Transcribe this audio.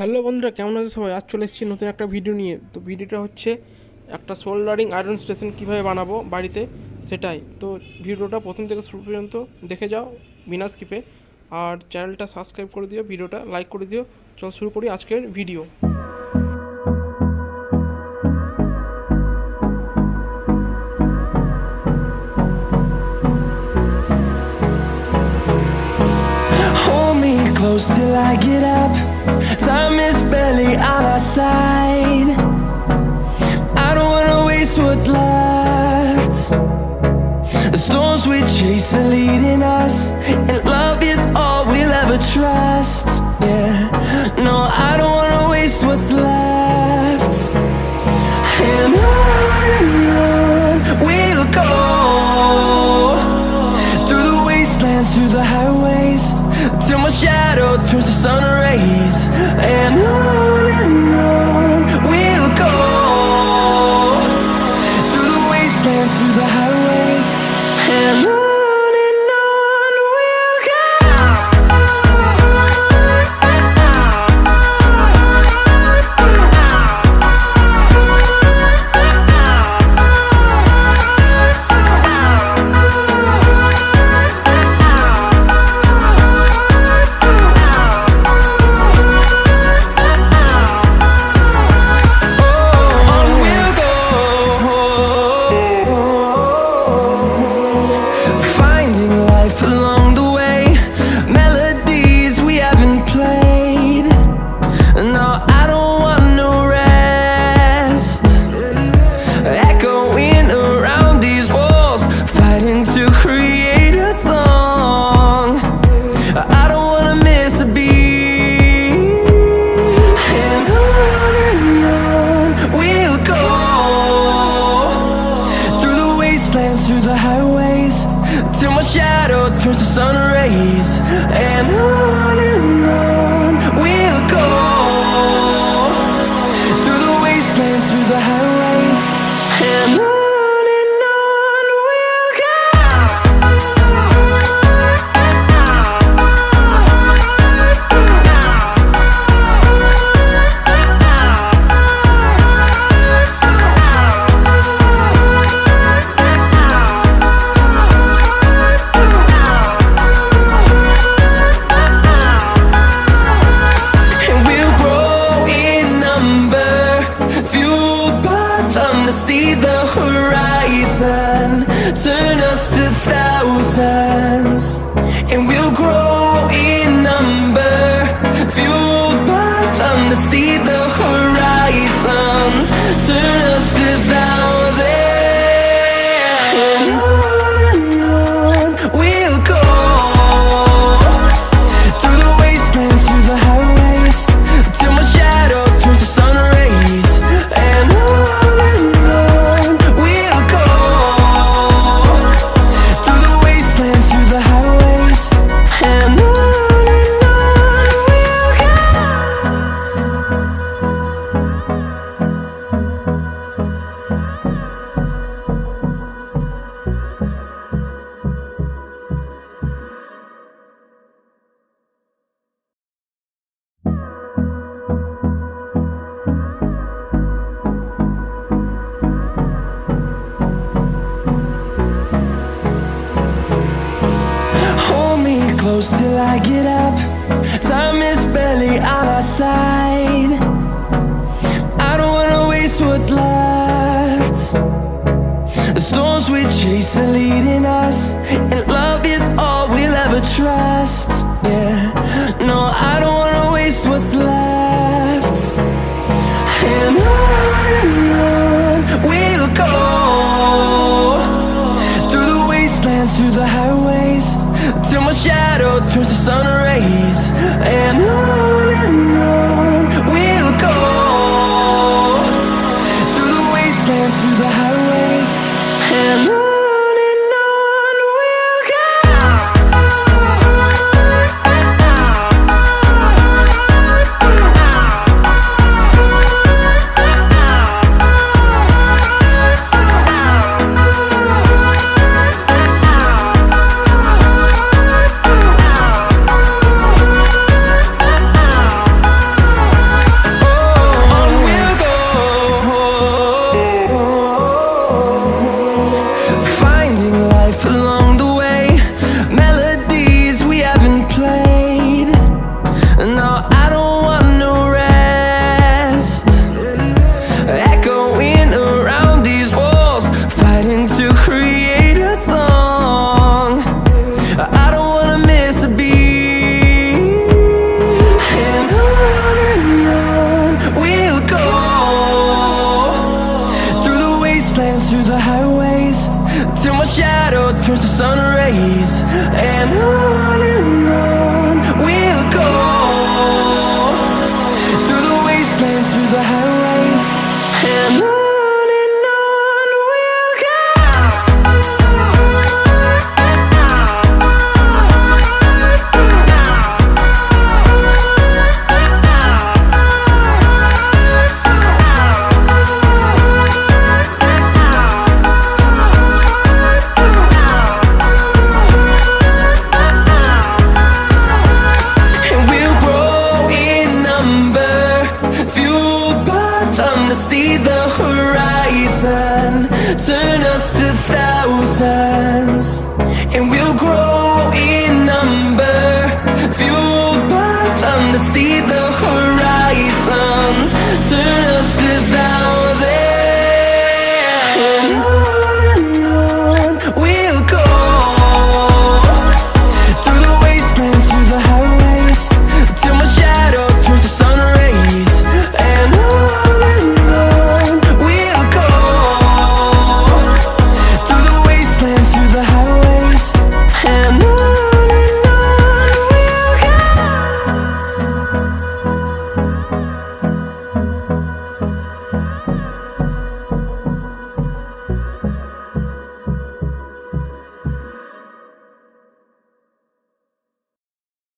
Hello বন্ধুরা, কেমন আছে সবাই? আজ চলে এসেছি নতুন একটা ভিডিও নিয়ে। তো ভিডিওটা হচ্ছে একটা সোল্ডারিং আয়রন স্টেশন কীভাবে বানাবো বাড়িতে, সেটাই। তো ভিডিওটা প্রথম থেকে শুরু পর্যন্ত দেখে যাও বিনা স্কিপে। আর চ্যানেলটা সাবস্ক্রাইব করে দিও, ভিডিওটা লাইক করে দিও। চল শুরু করি আজকের video. Hold me close till I get up. Time is barely on our side. I don't wanna waste what's left. The storms we chase are leading us, and love is all we'll ever trust. Yeah, no, I don't wanna waste what's left. And on we'll go, through the wastelands, through the highways, till my shadow turns to sun rays. And on we'll go, through the wastelands, through the highways. And on we'll go. Finding life along the way, melodies we haven't played. No, I don't want no rest. Echoing around these walls, fighting to create a song. I don't wanna miss a beat. And on we'll go, through the wastelands, through the highways, till my shadow turns to sun rays. And on we'll go, through the wastelands, through the highways. And on we'll go. And we'll grow in number, fueled by them to see the horizon, turn us to thousands. And we'll grow in number, fueled by them to see the horizon, turn us to thousands. And on we'll go, through the wastelands, through the highways, till my shadow turns to sun rays. And on we'll go, through the wastelands, through the highways. And on we'll go. Hold me close till I get up. Time is barely on our side. I don't wanna waste what's left. The storms we chase are leading us, and love is all we'll ever trust. Yeah, no, I don't wanna waste what's left.